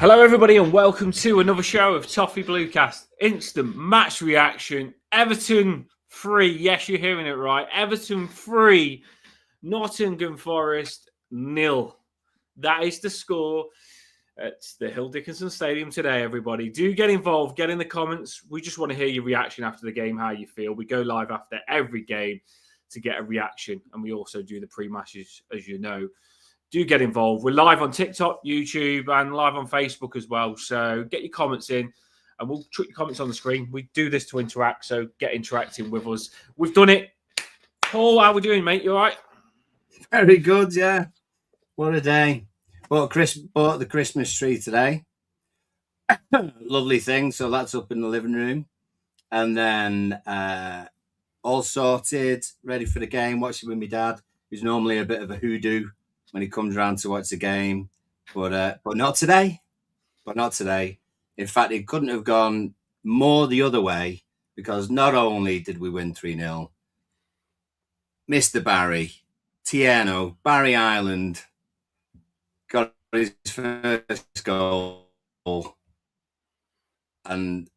Hello, everybody, and welcome to another show of Toffee Bluecast. Instant match reaction. Everton 3. Yes, you're hearing it right. Everton 3. Nottingham Forest 0. That is the score at the Hill Dickinson Stadium today, everybody. Do get involved. Get in the comments. We just want to hear your reaction after the game, how you feel. We go live after every game to get a reaction, and we also do the pre-matches, as you know. Do get involved. We're live on TikTok, YouTube, and live on Facebook as well. So get your comments in, and we'll put your comments on the screen. We do this to interact, so get interacting with us. We've done it. Paul, how are we doing, mate? You all right? Very good, yeah. What a day. Bought the Christmas tree today. Lovely thing. So that's up in the living room. And then all sorted, ready for the game, watching with my dad, who's normally a bit of a hoodoo when he comes around to watch the game. But not today. But not today. In fact, it couldn't have gone more the other way, because not only did we win 3-0, Mr. Barry Ireland, got his first goal, and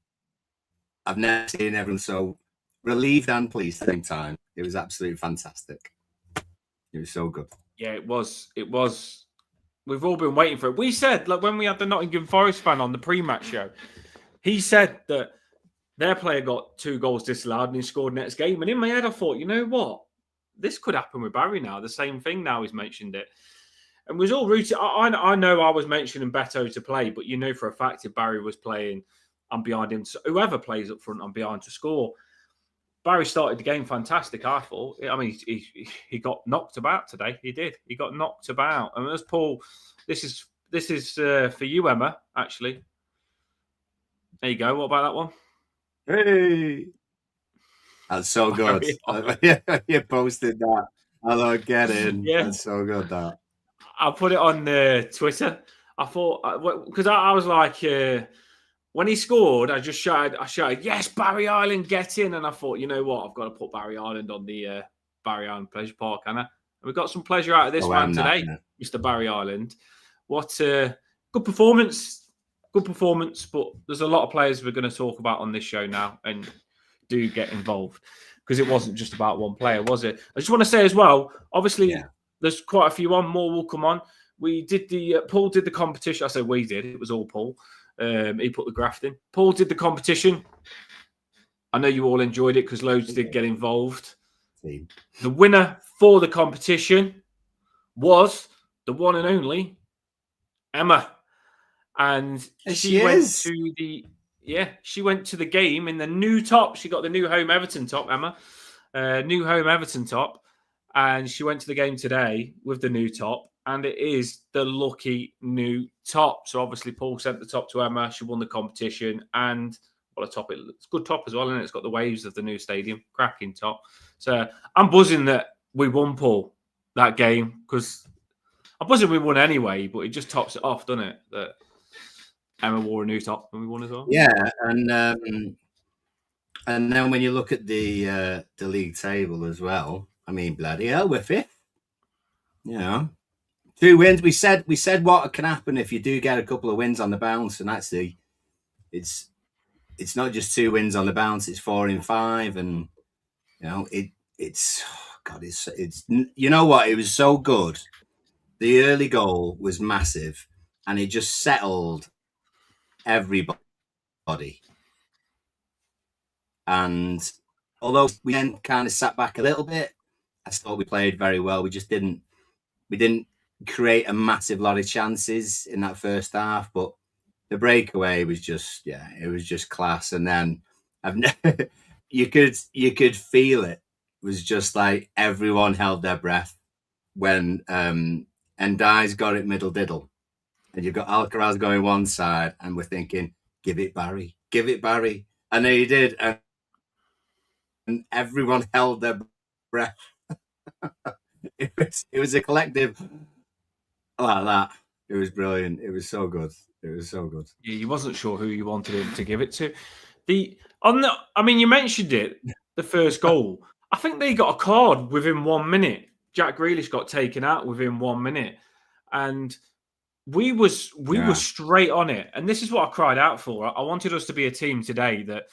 I've never seen everyone so relieved and pleased at the same time. It was absolutely fantastic. It was so good. Yeah, it was. It was. We've all been waiting for it. We said, like, when we had the Nottingham Forest fan on the pre-match show, he said that their player got 2 goals disallowed and he scored next game. And in my head, I thought, you know what? This could happen with Barry now. The same thing now, he's mentioned it. And was all rooted. I know I was mentioning Beto to play, but you know for a fact if Barry was playing, I'm behind him. So whoever plays up front, I'm behind to score. Barry started the game fantastic, I thought. I mean, he got knocked about today. He did. He got knocked about. And as Paul, this is for you, Emma, actually. There you go. What about that one? Hey! That's so good. You posted that. Hello, get in. Yeah. That's so good, that. I put it on Twitter. I thought, because I was like, when he scored, I shouted, yes, Barry Ireland, get in. And I thought, you know what? I've got to put Barry Ireland on the Barry Ireland Pleasure Park, Anna. And we got some pleasure out of this man today, Mr. Barry Ireland. What good performance. Good performance, but there's a lot of players we're going to talk about on this show now, and do get involved, because it wasn't just about one player, was it? I just want to say as well, obviously, there's quite a few on. More will come on. We did Paul did the competition. I say we did. It was all Paul. He put the graft in. Paul did the competition. I know you all enjoyed it because loads did get involved. The winner for the competition was the one and only Emma. And she went to the game in the new top. She got the new home Everton top, Emma. New home Everton top. And she went to the game today with the new top. And it is the lucky new top. So obviously Paul sent the top to Emma. She won the competition. And what a top. It's a good top as well, isn't it? It's got the waves of the new stadium. Cracking top. So I'm buzzing that we won, Paul, that game. Because I'm buzzing we won anyway. But it just tops it off, doesn't it? That Emma wore a new top when we won as well. Yeah, and then when you look at the league table as well, I mean, bloody hell, we're 5th. You know, 2 wins. We said what can happen if you do get a couple of wins on the bounce, and actually, it's not just 2 wins on the bounce; it's 4 in 5, and you know it's you know what? It was so good. The early goal was massive, and it just settled everybody. And although we then kind of sat back a little bit, I thought we played very well. We didn't create a massive lot of chances in that first half, but the breakaway was just, it was just class. And then you could feel it. It was just like everyone held their breath when Ndiaye's got it middle diddle. And you've got Alcaraz going one side, and we're thinking, give it Barry. And then he did, and everyone held their breath. It was a collective like that. It was brilliant. It was so good. Yeah, you wasn't sure who you wanted him to give it to. I mean, you mentioned it, the first goal. I think they got a card within 1 minute. Jack Grealish got taken out within 1 minute, and we were straight on it, and this is what I cried out for. I wanted us to be a team today that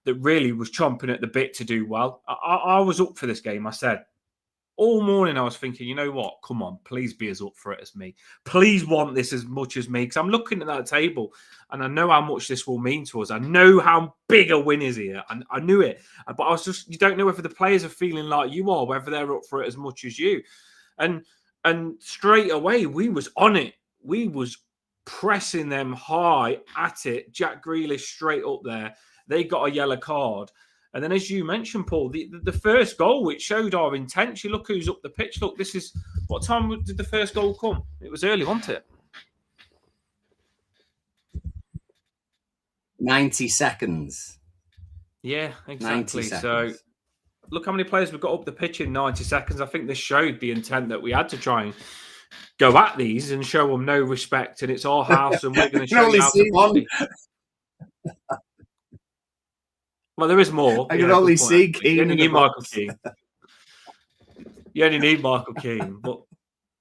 really was chomping at the bit to do well. I was up for this game. I said all morning, I was thinking, you know what? Come on, please be as up for it as me. Please want this as much as me, because I'm looking at that table and I know how much this will mean to us. I know how big a win is here, and I knew it. But I was just, you don't know whether the players are feeling like you are, whether they're up for it as much as you. And straight away, we was on it. We was pressing them high at it. Jack Grealish straight up there. They got a yellow card. And then, as you mentioned, Paul, the first goal, which showed our intent. You look who's up the pitch. Look, this is, what time did the first goal come? It was early, wasn't it? 90 seconds. Yeah, exactly. So look how many players we've got up the pitch in 90 seconds. I think this showed the intent that we had to try and go at these and show them no respect. And it's our house, and we're going to show you how to play. Well, there is more. I can only see Keane. You only need Michael Keane. You only need Michael Keane. But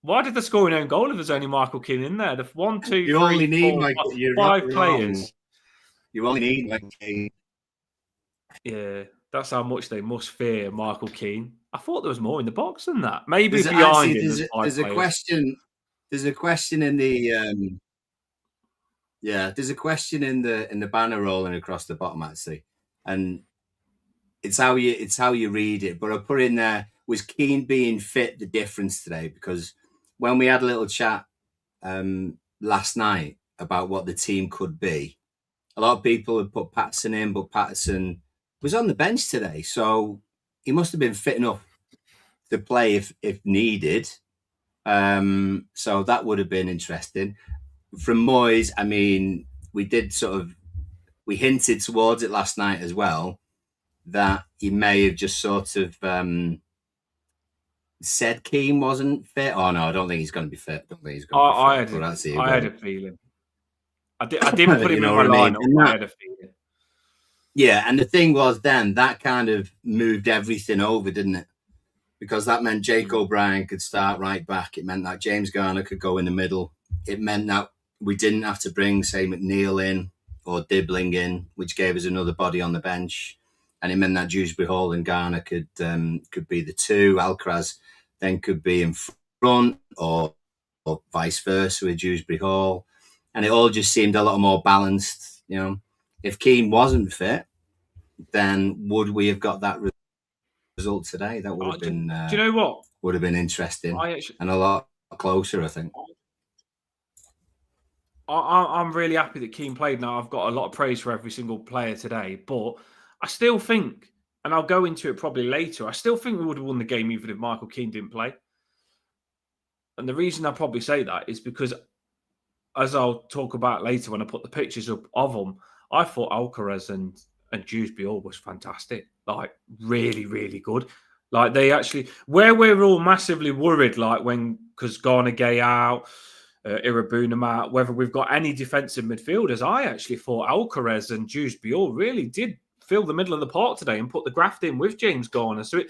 why did they score an own goal if there's only Michael Keane in there? The 1, 2, you 3, only need 4, 5 players. You only need Michael Keane. Yeah, that's how much they must fear Michael Keane. I thought there was more in the box than that. Maybe behind him. There's a question. There's a question in the there's a question in the banner rolling across the bottom, actually. And it's how you read it. But I put in there, was Keane being fit the difference today? Because when we had a little chat last night about what the team could be, a lot of people had put Patterson in, but Patterson was on the bench today, so he must have been fit enough to play if needed. So that would have been interesting. From Moyes, I mean, we hinted towards it last night as well, that he may have just sort of said Keane wasn't fit. Oh no, I don't think he's going to be fit. I had a feeling. I didn't put him in my lineup. I had a feeling. Yeah, and the thing was then, that kind of moved everything over, didn't it? Because that meant Jake O'Brien could start right back. It meant that James Garner could go in the middle. It meant that we didn't have to bring, say, McNeil in or Dibbling in, which gave us another body on the bench. And it meant that Dewsbury Hall and Garner could be the two. Alcaraz then could be in front, or vice versa with Dewsbury Hall. And it all just seemed a lot more balanced. You know, if Keane wasn't fit, then would we have got that result today? That would have been. Do you know what? Would have been interesting and a lot closer, I think. I'm really happy that Keane played. Now, I've got a lot of praise for every single player today, but I still think, and I'll go into it probably later, I still think we would have won the game even if Michael Keane didn't play. And the reason I probably say that is because, as I'll talk about later when I put the pictures up of them, I thought Alcaraz and Dewsbury Hall was fantastic. Like, really, really good. Like, they actually, where we're all massively worried, like because Garner Gay out, Irabunam out, whether we've got any defensive midfielders, I actually thought Alcaraz and Dewsbury Hall really did fill the middle of the park today and put the graft in with James Garner. So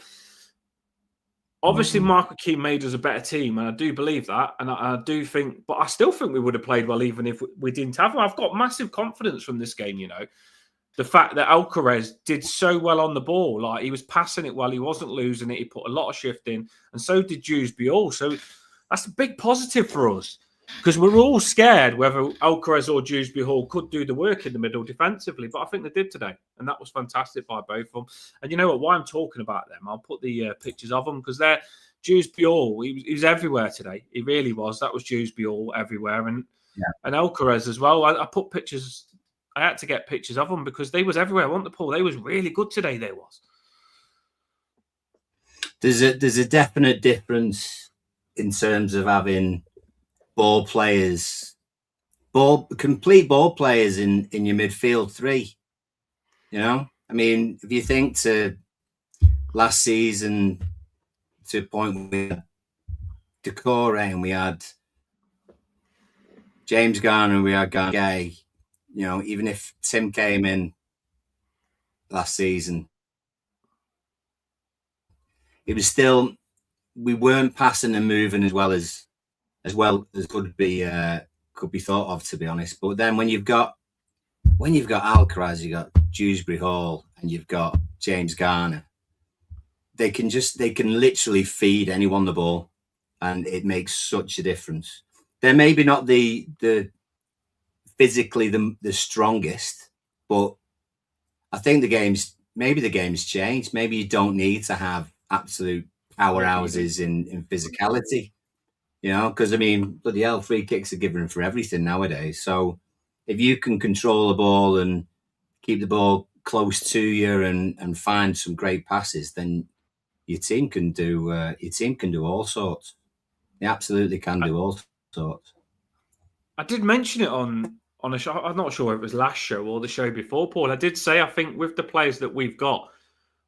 obviously Michael Keane made us a better team, and I do believe that. And I do think, but I still think we would have played well even if we didn't have him. I've got massive confidence from this game, you know. The fact that Alcaraz did so well on the ball, like he was passing it well, he wasn't losing it, he put a lot of shift in, and so did Dewsbury Hall. So that's a big positive for us, because we're all scared whether Alcaraz or Dewsbury Hall could do the work in the middle defensively, but I think they did today, and that was fantastic by both of them. And you know what? Why I'm talking about them, I'll put the pictures of them, because they're Dewsbury Hall. He was everywhere today. He really was. That was Dewsbury Hall everywhere, and Alcaraz as well. I put pictures. I had to get pictures of them because they was everywhere, weren't they, Paul? They was really good today. There was. There's a definite difference in terms of having complete ball players in your midfield three. You know, I mean, if you think to last season, to a point we had Decore and we had James Garner and we had Garner Gay. You know, even if Tim came in last season, it was still, we weren't passing and moving as well as could be could be thought of, to be honest. But then when you've got Alcaraz, you've got Dewsbury Hall, and you've got James Garner, they can literally feed anyone the ball, and it makes such a difference. They're maybe not the physically the strongest, but I think the game's changed. Maybe you don't need to have absolute powerhouses in physicality, because I mean, bloody hell, free kicks are given for everything nowadays. So if you can control the ball and keep the ball close to you and find some great passes, then your team can do all sorts. They absolutely can do all sorts. I did mention it on a show. I'm not sure if it was last show or the show before, Paul. I did say I think with the players that we've got,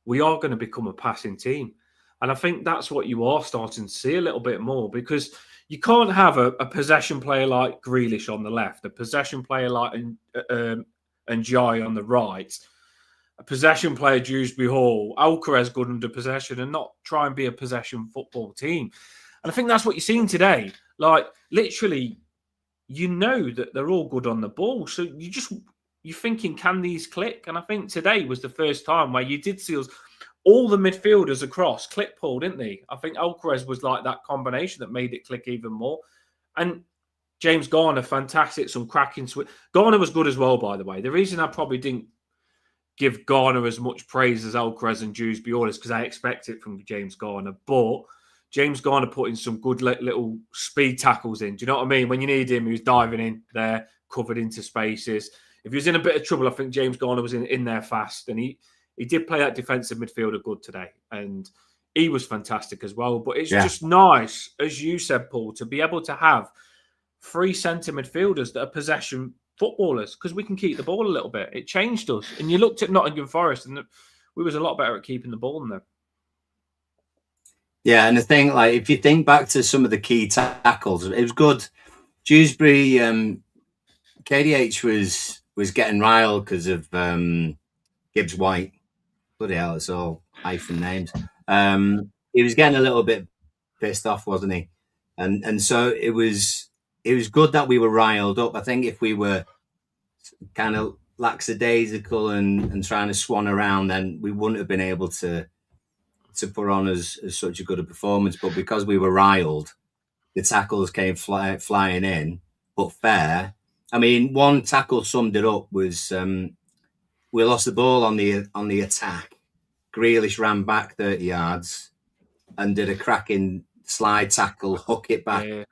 we are going to become a passing team. And I think that's what you are starting to see a little bit more, because you can't have a possession player like Grealish on the left, a possession player like Njai on the right, a possession player Dewsbury Hall, Alcaraz good under possession, and not try and be a possession football team. And I think that's what you're seeing today. Like, literally, you know that they're all good on the ball. So you're thinking, can these click? And I think today was the first time where you did see us, all the midfielders across click, Paul, didn't they? I think Alcaraz was like that combination that made it click even more. And James Garner, fantastic, some cracking switch. Garner was good as well, by the way. The reason I probably didn't give Garner as much praise as Alcaraz and Dewsbury is because I expect it from James Garner. But James Garner put in some good little speed tackles in. Do you know what I mean? When you need him, he was diving in there, covered into spaces. If he was in a bit of trouble, I think James Garner was in there fast. And he did play that defensive midfielder good today. And he was fantastic as well. But it's just nice, as you said, Paul, to be able to have 3 centre midfielders that are possession footballers, because we can keep the ball a little bit. It changed us. And you looked at Nottingham Forest, and we was a lot better at keeping the ball than them. Yeah, and the thing, like, if you think back to some of the key tackles, it was good. Dewsbury, KDH was getting riled because of Gibbs White. Bloody hell, it's all hyphen names. He was getting a little bit pissed off, wasn't he? And so it was good that we were riled up. I think if we were kind of lackadaisical and trying to swan around, then we wouldn't have been able to put on as such a good a performance. But because we were riled, the tackles came flying in, but fair. I mean, one tackle summed it up was we lost the ball on the attack. Grealish ran back 30 yards and did a cracking slide tackle, hook it back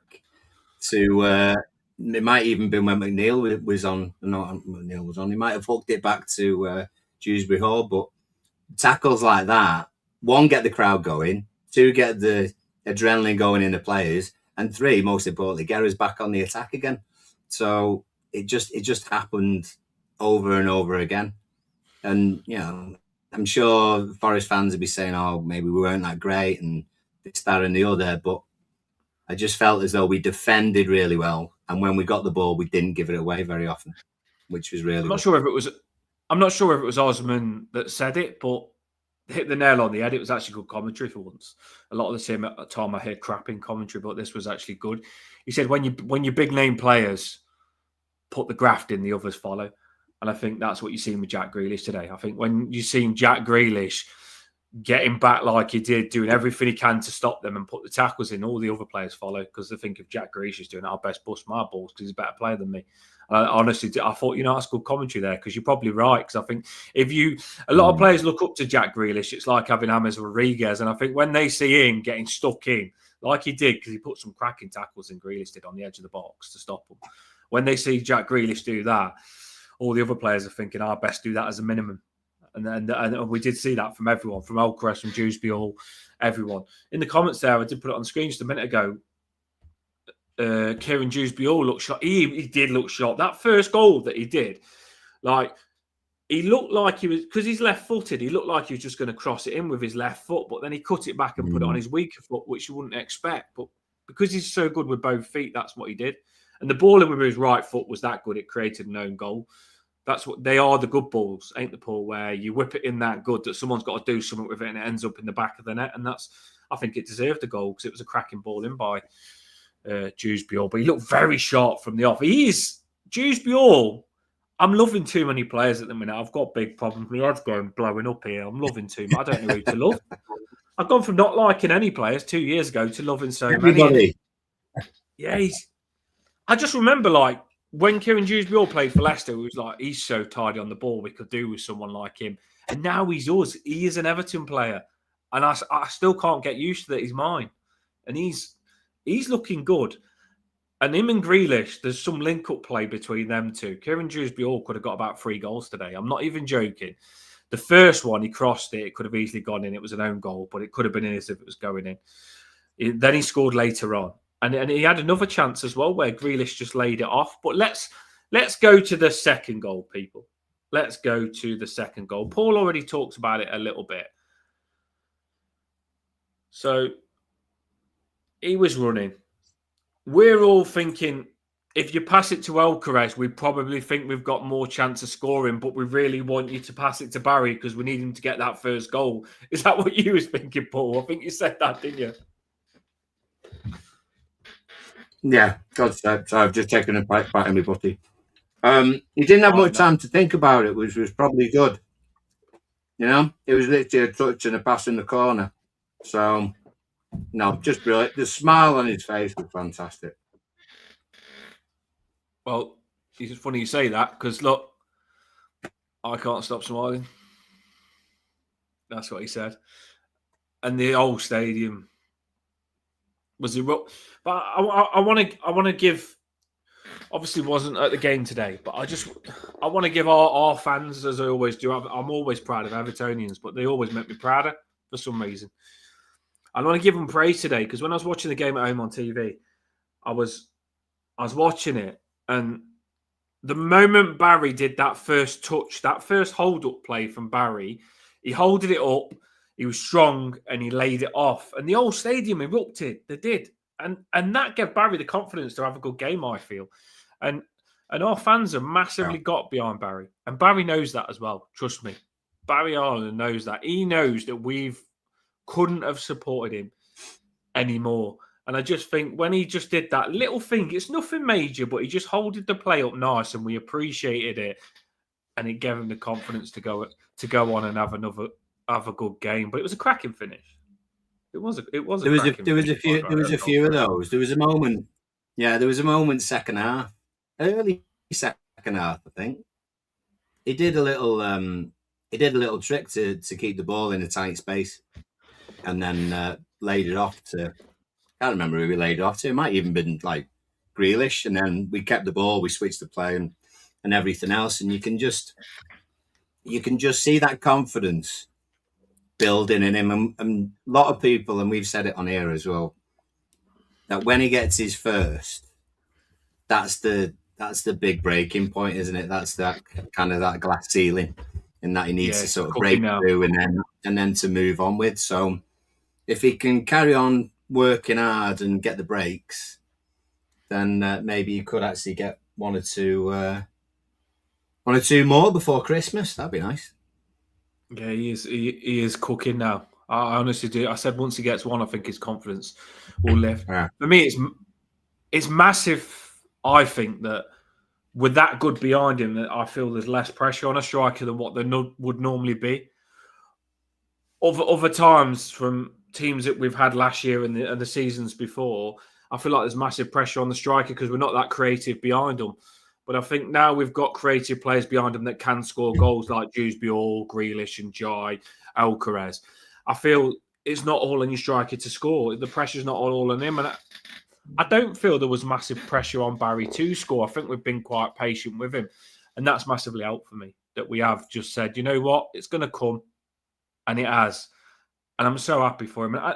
to it might even been when McNeil was on. Not McNeil was on. He might have hooked it back to Dewsbury Hall. But tackles like that, 1, get the crowd going, 2, get the adrenaline going in the players, and 3, most importantly, get us back on the attack again. So it just happened over and over again. And I'm sure Forest fans would be saying, "Oh, maybe we weren't that great," and this, that, and the other. But I just felt as though we defended really well, and when we got the ball, we didn't give it away very often, which was really. I'm not sure if it was Osman that said it, but hit the nail on the head. It was actually good commentary for once. A lot of the time I hear crap in commentary, but this was actually good. He said, when your big name players put the graft in, the others follow. And I think that's what you're seeing with Jack Grealish today. I think when you're seeing Jack Grealish getting back like he did, doing everything he can to stop them and put the tackles in, all the other players follow, because they think if Jack Grealish is doing it, I'll best bust my balls because he's a better player than me. And I honestly thought, that's good commentary there, because you're probably right. Because I think a lot of players look up to Jack Grealish. It's like having James Rodriguez. And I think when they see him getting stuck in, like he did, because he put some cracking tackles in, Grealish did, on the edge of the box to stop him. When they see Jack Grealish do that, all the other players are thinking, I'll best do that as a minimum. And we did see that from everyone, from Alcaraz, from Dewsbury Hall, everyone. In the comments there, I did put it on the screen just a minute ago. Kieran Dewsbury Hall looked shot. He did look shot. That first goal that he did, like, he looked like he was, because he's left-footed, he looked like he was just going to cross it in with his left foot, but then he cut it back and put it on his weaker foot, which you wouldn't expect. But because he's so good with both feet, that's what he did. And the ball in with his right foot was that good, it created an own goal. That's what they are, the good balls, ain't the Paul, where you whip it in that good that someone's got to do something with it and it ends up in the back of the net. And I think it deserved a goal because it was a cracking ball in by Dewsbury, but he looked very sharp from the off. Dewsbury. I'm loving too many players at the minute. I've got big problems. My head's going blowing up here. I'm loving too much. I don't know who to love. I've gone from not liking any players 2 years ago to loving so Everybody. many. I just remember like when Kieran Dewsbury played for Leicester, it was like he's so tidy on the ball. We could do with someone like him. And now he's us. He is an Everton player, and I still can't get used to that. He's mine, and he's looking good. And him and Grealish, there's some link-up play between them two. Kieran Dewsbury could have got about 3 goals today. I'm not even joking. The first one, he crossed it. It could have easily gone in. It was an own goal, but it could have been in if it was going in. Then he scored later on. And he had another chance as well where Grealish just laid it off. But let's go to the second goal, people. Let's go to the second goal. Paul already talked about it a little bit. So he was running. We're all thinking, if you pass it to Elkarez, we probably think we've got more chance of scoring, but we really want you to pass it to Barry because we need him to get that first goal. Is that what you was thinking, Paul? I think you said that, didn't you? Yeah, God, so I've just taken a bite in my butty. He didn't have much time to think about it, which was probably good. You know, it was literally a touch and a pass in the corner. So, no, just brilliant. The smile on his face was fantastic. Well, it's funny you say that because, look, I can't stop smiling. That's what he said. And the old stadium was but I want to give. Obviously, wasn't at the game today, but I want to give our fans, as I always do. I'm always proud of Evertonians, but they always make me prouder for some reason. I want to give them praise today because when I was watching the game at home on TV, I was watching it, and the moment Barry did that first touch, that first hold-up play from Barry, he holded it up, he was strong, and he laid it off. And the whole stadium erupted. They did. And that gave Barry the confidence to have a good game, I feel. And our fans have massively got behind Barry. And Barry knows that as well. Trust me. Barry Ireland knows that. He knows that we couldn't have supported him anymore. And I just think when he just did that little thing, it's nothing major, but he just holded the play up nice and we appreciated it. And it gave him the confidence to go on and have a good game. But it was a cracking finish. It was a cracking finish. There was a few of those. There was a moment. Yeah, there was a moment second half. Early second half, I think. He did a little trick to keep the ball in a tight space. And then laid it off to, I can't remember who we laid it off to. It might even been like Grealish. And then we kept the ball, we switched the play and everything else. And you can just see that confidence building in him. And a lot of people, and we've said it on here as well, that when he gets his first, that's the big breaking point, isn't it? That's that kind of that glass ceiling, and that he needs to sort of break through and then to move on with. So if he can carry on working hard and get the breaks, then maybe you could actually get one or two more before Christmas. That'd be nice. Yeah, he is cooking now. I honestly do. I said once he gets one, I think his confidence will lift. Yeah. For me, it's massive. I think that with that good behind him, that I feel there's less pressure on a striker than what there would normally be. Other times from teams that we've had last year and the seasons before, I feel like there's massive pressure on the striker because we're not that creative behind them. But I think now we've got creative players behind them that can score goals like Dewsbury, Grealish and Jai, Elkarez. I feel it's not all on your striker to score. The pressure's not all on him. And I don't feel there was massive pressure on Barry to score. I think we've been quite patient with him. And that's massively helped for me, that we have just said, you know what, it's going to come. And it has. And I'm so happy for him. And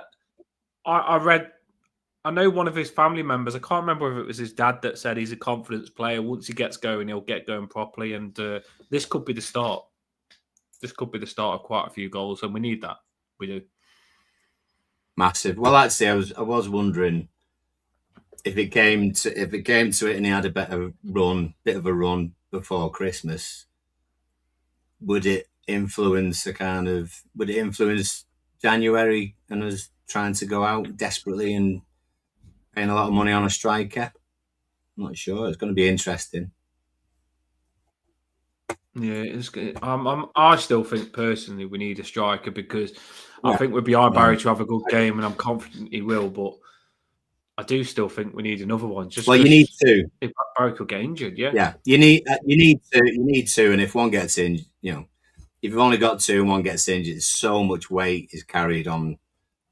I know one of his family members, I can't remember if it was his dad, that said he's a confidence player. Once he gets going, he'll get going properly. And this could be the start. This could be the start of quite a few goals. And we need that. We do. Massive. Well, actually, I was wondering if it came to it and he had a bit of a run before Christmas, would it influence January and us trying to go out desperately and Paying a lot of money on a striker. I'm not sure. It's going to be interesting. Yeah, it's good. I still think personally we need a striker because I Yeah. think we're behind Barry to have a good game, and I'm confident he will. But I do still think we need another one, just Well, you need because two. if Barry could get injured, yeah. Yeah, you need two, and if one gets injured, if you've only got two and one gets injured, so much weight is carried on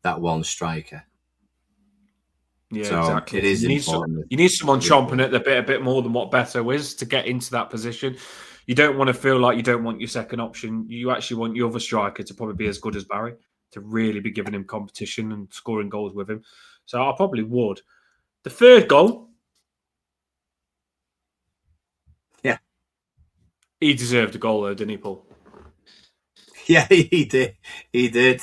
that one striker. Yeah, So exactly. it is important. You need someone chomping at the bit a bit more than what Beto is to get into that position. You don't want to feel like you don't want your second option. You actually want your other striker to probably be as good as Barry, to really be giving him competition and scoring goals with him. So I probably would. The third goal, Yeah, he deserved a goal though, didn't he, Paul? yeah, he did. He did.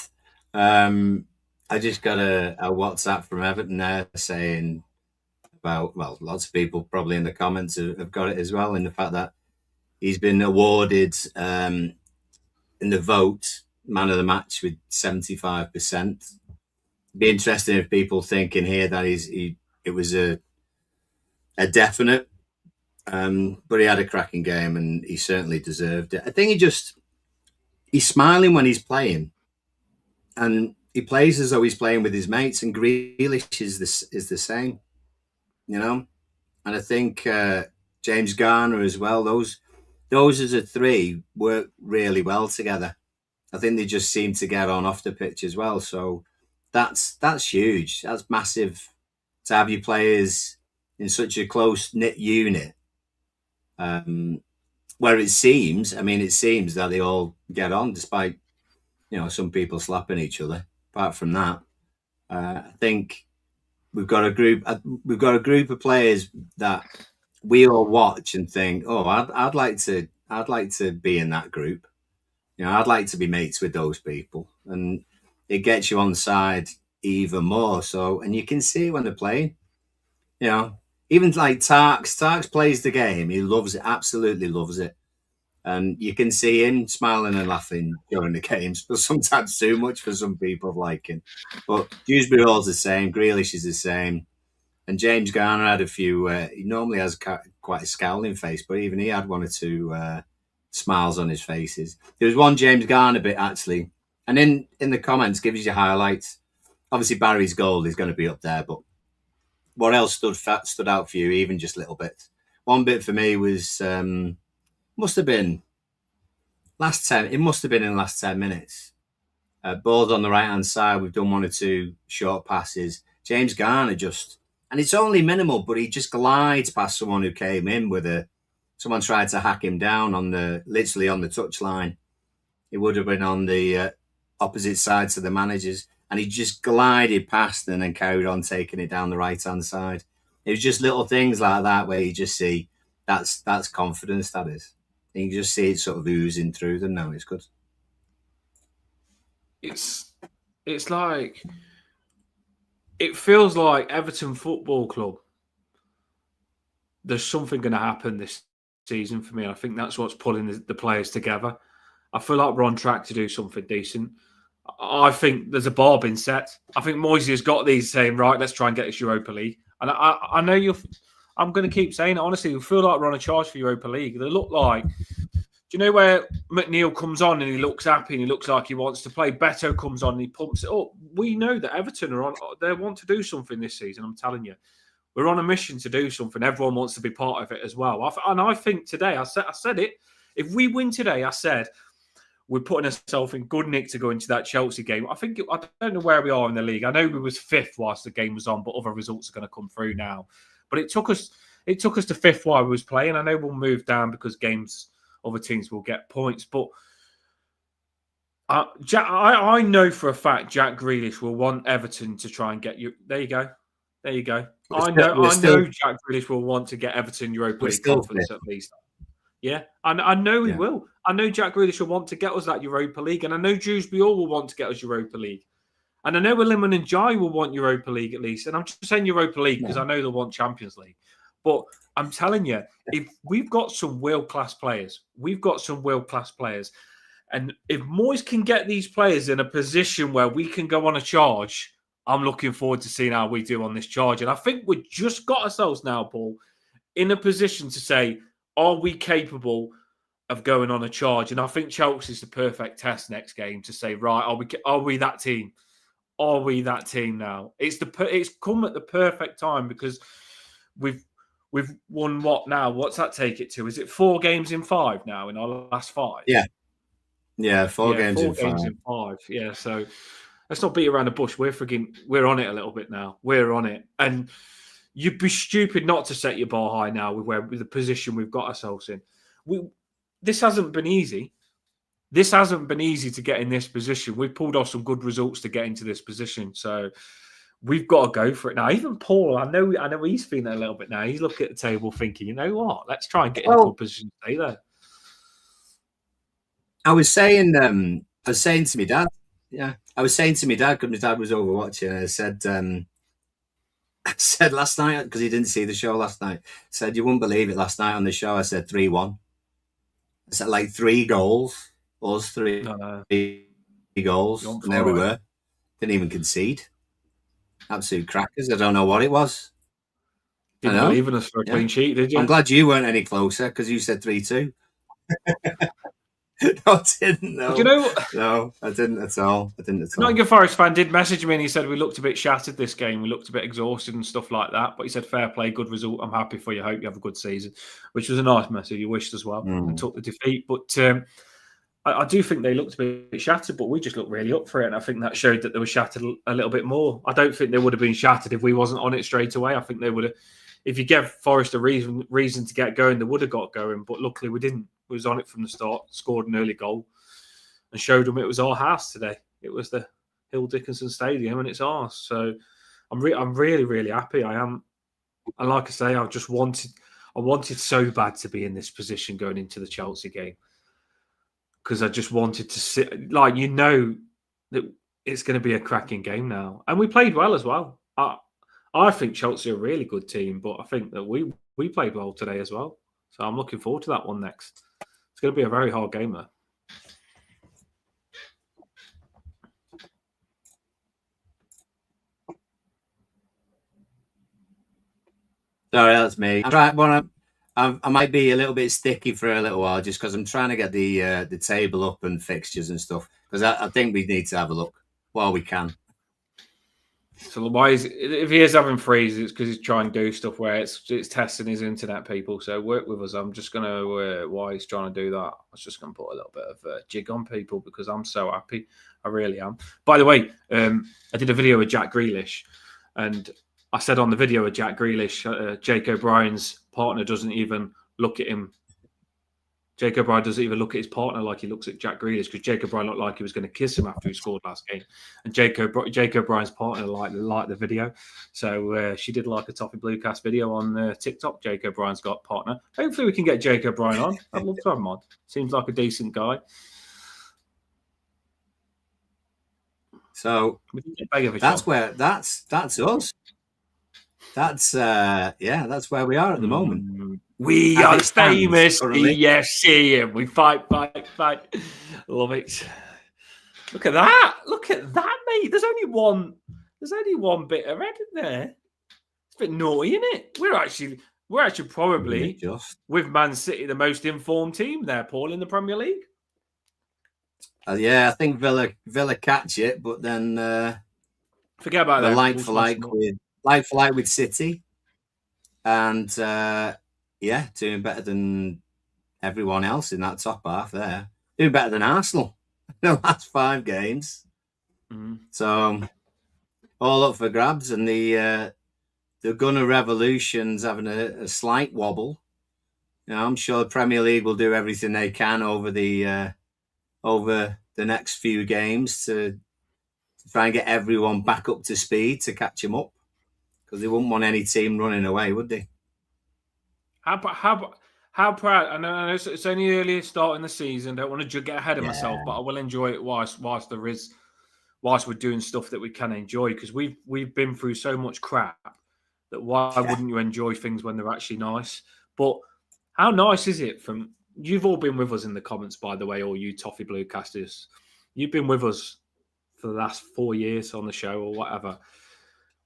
I just got a WhatsApp from Everton there saying about, well, lots of people probably in the comments have got it as well, in the fact that he's been awarded in the vote man of the match with 75%. Be interesting if people think in here that it was a definite, but he had a cracking game and he certainly deserved it. I think he's smiling when he's playing, and he plays as though he's playing with his mates. And Grealish is the same, And I think James Garner as well. Those as a three work really well together. I think they just seem to get on off the pitch as well. So that's huge. That's massive to have your players in such a close knit unit. Where it seems that they all get on, despite some people slapping each other. Apart from that, I think we've got a group of players that we all watch and think, oh, I'd like to be in that group. I'd like to be mates with those people, and it gets you on side even more. So, and you can see when they're playing. Even like Tarks plays the game. He loves it, absolutely loves it. And you can see him smiling and laughing during the games, but sometimes too much for some people liking. But Dewsbury Hall's the same, Grealish is the same. And James Garner had a few, he normally has quite a scowling face, but even he had one or two smiles on his faces. There was one James Garner bit, actually. And in the comments, gives you highlights. Obviously, Barry's goal is going to be up there, but what else stood out for you, even just little bits? One bit for me was, must have been in the last 10 minutes. Ball's on the right-hand side. We've done one or two short passes. James Garner and it's only minimal, but he just glides past someone who came in someone tried to hack him down literally on the touchline. It would have been on the opposite side to the managers. And he just glided past and then carried on taking it down the right-hand side. It was just little things like that where you just see that's confidence, that is. And you just see it sort of oozing through them now. It's good. It's like, it feels like Everton Football Club, there's something going to happen this season for me. I think that's what's pulling the players together. I feel like we're on track to do something decent. I think there's a bar been set. I think Moisey has got these saying, right, let's try and get this Europa League. And I know I'm going to keep saying it. Honestly, we feel like we're on a charge for Europa League. They look like, do you know where McNeil comes on and he looks happy and he looks like he wants to play? Beto comes on and he pumps it up. We know that Everton they want to do something this season. I'm telling you, we're on a mission to do something. Everyone wants to be part of it as well. And I think today, I said it. If we win today, I said, we're putting ourselves in good nick to go into that Chelsea game. I don't know where we are in the league. I know we was fifth whilst the game was on, but other results are going to come through now. But it took us to fifth while we was playing. I know we'll move down because other teams will get points. But I know for a fact Jack Grealish will want Everton to try and get you. There you go. I know Jack Grealish will want to get Everton Europa League conference at least. Yeah, I know he will. I know Jack Grealish will want to get us that Europa League, and I know Dewsbury Hall will want to get us Europa League. And I know Iliman and Jai will want Europa League at least. And I'm just saying Europa League because I know they'll want Champions League. But I'm telling you, if we've got some world-class players, and if Moyes can get these players in a position where we can go on a charge, I'm looking forward to seeing how we do on this charge. And I think we've just got ourselves now, Paul, in a position to say, are we capable of going on a charge? And I think Chelsea's the perfect test next game to say, right, are we that team? Are we that team now? It's come at the perfect time because we've won what now? What's that take it to? Is it 4 games in 5 now in our last 5? Yeah, 4 games in 5. Yeah, so let's not beat around the bush. We're on it a little bit now. We're on it, and you'd be stupid not to set your bar high now with the position we've got ourselves in. This hasn't been easy. This hasn't been easy to get in this position. We've pulled off some good results to get into this position, so we've got to go for it now. Even Paul, I know he's feeling a little bit now. He's looking at the table thinking, you know what? Let's try and get in a good position to stay there. I was saying to my dad, because my dad was over watching, and I said last night, because he didn't see the show last night, I said, you wouldn't believe it, last night on the show, I said 3-1. I said, like 3 goals, us 3 goals, and there we were. Didn't even concede. Absolute crackers. I don't know what it was. Didn't believe in us for a clean sheet, did you? I'm glad you weren't any closer, because you said 3-2. No, I didn't. No. You know, no, I didn't at all. Nottingham Forest fan did message me and he said we looked a bit shattered this game. We looked a bit exhausted and stuff like that. But he said, fair play, good result. I'm happy for you. Hope you have a good season, which was a nice message. He wished as well and took the defeat. But I do think they looked a bit shattered, but we just looked really up for it. And I think that showed that they were shattered a little bit more. I don't think they would have been shattered if we wasn't on it straight away. I think they would have, if you gave Forest a reason to get going, they would have got going. But luckily we didn't. We was on it from the start, scored an early goal, and showed them it was our house today. It was the Hill Dickinson Stadium, and it's ours. So I'm really, really happy. I am, and like I say, I wanted so bad to be in this position going into the Chelsea game because I just wanted to sit, like, you know, that it's going to be a cracking game now, and we played well as well. I think Chelsea are a really good team, but I think that we played well today as well. So I'm looking forward to that one next. It's going to be a very hard game, though. Sorry, that's me. I might be a little bit sticky for a little while just because I'm trying to get the table up and fixtures and stuff. Because I think we need to have a look while we can. So why if he is having freezes, it's because he's trying to do stuff where it's testing his internet, people. So work with us. I'm just going to, why he's trying to do that, I was just going to put a little bit of jig on people because I'm so happy. I really am. By the way, I did a video with Jack Grealish, and I said on the video with Jack Grealish, Jake O'Brien's partner doesn't even look at him. Jake O'Brien doesn't even look at his partner like he looks at Jack Grealish, because Jake O'Brien looked like he was going to kiss him after he scored last game. And Jake O'Brien's partner liked the video. So she did like a Toffee Bluecast video on TikTok. Jake O'Brien's got partner. Hopefully we can get Jake O'Brien on. I'd love to have him on. Seems like a decent guy. So that's us. That's that's where we are at the moment. We are famous. Yes, we fight. Love it. Look at that, mate. There's only one bit of red in there. It's a bit naughty, isn't it? We're actually probably with Man City the most informed team there, Paul, in the Premier League. I think Villa catch it, but then forget about that. Like for like with City, and doing better than everyone else in that top half there. Doing better than Arsenal in the last 5 games. So all up for grabs, and the Gunner Revolution's having a slight wobble. You know, I'm sure the Premier League will do everything they can over the next few games to try and get everyone back up to speed to catch them up, because they wouldn't want any team running away, would they? How proud? I know it's only early start in the season. Don't want to get ahead of myself, but I will enjoy it whilst we're doing stuff that we can enjoy, because we've been through so much crap that why wouldn't you enjoy things when they're actually nice? But how nice is it from? You've all been with us in the comments, by the way, all you Toffee Blue casters. You've been with us for the last 4 years on the show or whatever.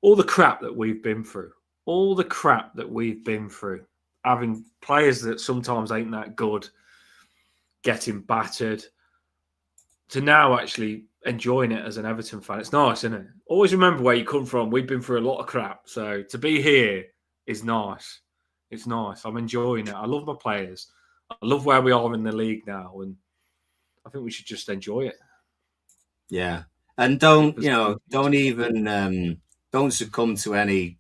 All the crap that we've been through, having players that sometimes ain't that good, getting battered, to now actually enjoying it as an Everton fan. It's nice, isn't it? Always remember where you come from. We've been through a lot of crap. So to be here is nice. It's nice. I'm enjoying it. I love my players. I love where we are in the league now. And I think we should just enjoy it. Yeah. And don't succumb to any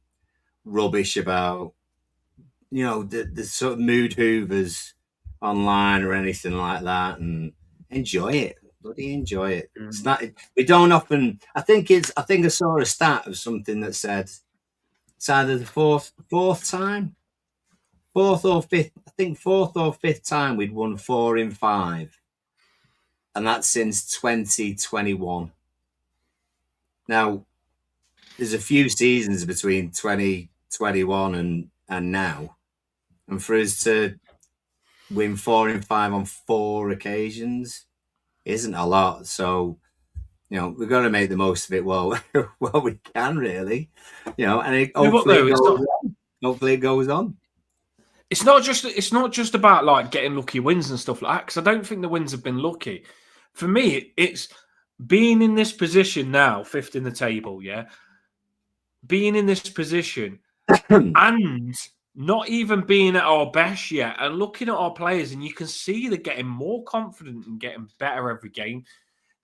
rubbish about, the sort of mood hoovers online or anything like that, and enjoy it. Bloody enjoy it. It's not. We don't often. I think I saw a stat of something that said it's either the fourth time, fourth or fifth time we'd won 4 in 5, and that's since 2021. Now, there's a few seasons between 2021 and now, and for us to win 4 in 5 on 4 occasions isn't a lot. So, we've got to make the most of it while we can, really. And hopefully it goes on. It's not just about like getting lucky wins and stuff like that, because I don't think the wins have been lucky. For me, it's being in this position now, 5th in the table, yeah. Being in this position and not even being at our best yet, and looking at our players, and you can see they're getting more confident and getting better every game.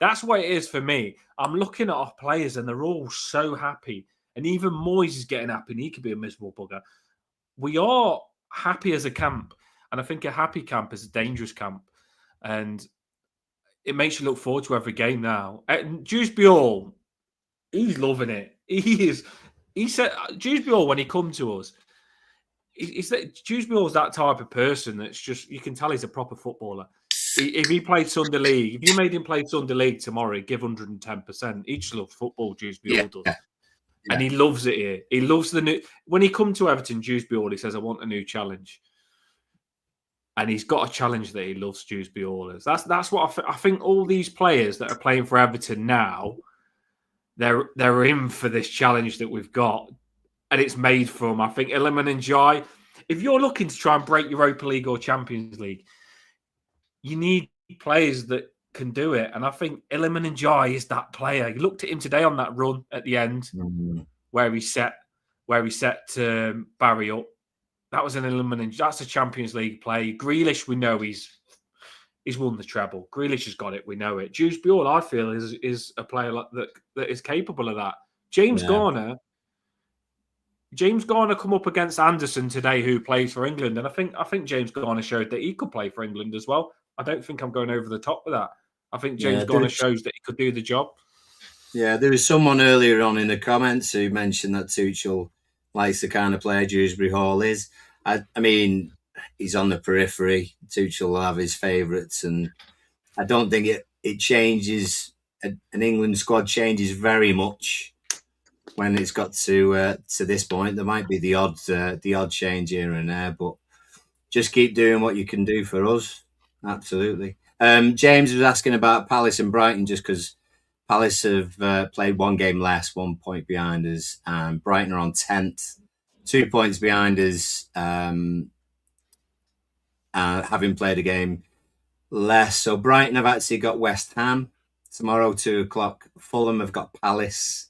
That's what it is for me. I'm looking at our players and they're all so happy. And even Moyes is getting happy, and he could be a miserable bugger. We are happy as a camp. And I think a happy camp is a dangerous camp. And it makes you look forward to every game now. And Dewsbury Hall, he's loving it. He is. He said, Dewsbury Hall, when he come to us, Dewsbury Hall's that type of person that's just, you can tell he's a proper footballer. If he played Sunday League, if you made him play Sunday League tomorrow, he'd give 110%. He just loves football, Dewsbury Hall does. Yeah. And he loves it here. He loves the new... When he come to Everton, Dewsbury Hall, he says, I want a new challenge. And he's got a challenge that he loves, Dewsbury Hall is. That's what I think all these players that are playing for Everton now, they're in for this challenge that we've got. And it's made from, I think, Iliman and Jai. If you're looking to try and break Europa League or Champions League, you need players that can do it. And I think Iliman and Jai is that player. You looked at him today on that run at the end where he set Barry up. That was an Iliman and that's a Champions League play. Grealish, we know he's won the treble. Grealish has got it. We know it. Dewsbury Hall, I feel, is a player that is capable of that. James Garner come up against Anderson today, who plays for England, and I think James Garner showed that he could play for England as well. I don't think I'm going over the top with that. I think James Garner shows that he could do the job. Yeah, there was someone earlier on in the comments who mentioned that Tuchel likes the kind of player Dewsbury Hall is. I mean, he's on the periphery. Tuchel will have his favourites, and I don't think it changes. An England squad changes very much when it's got to this point. There might be the odd change here and there, but just keep doing what you can do for us. Absolutely. James was asking about Palace and Brighton, just because Palace have played 1 game less, 1 point behind us, and Brighton are on 10th, 2 points behind us, having played a game less. So Brighton have actually got West Ham tomorrow, 2:00. Fulham have got Palace.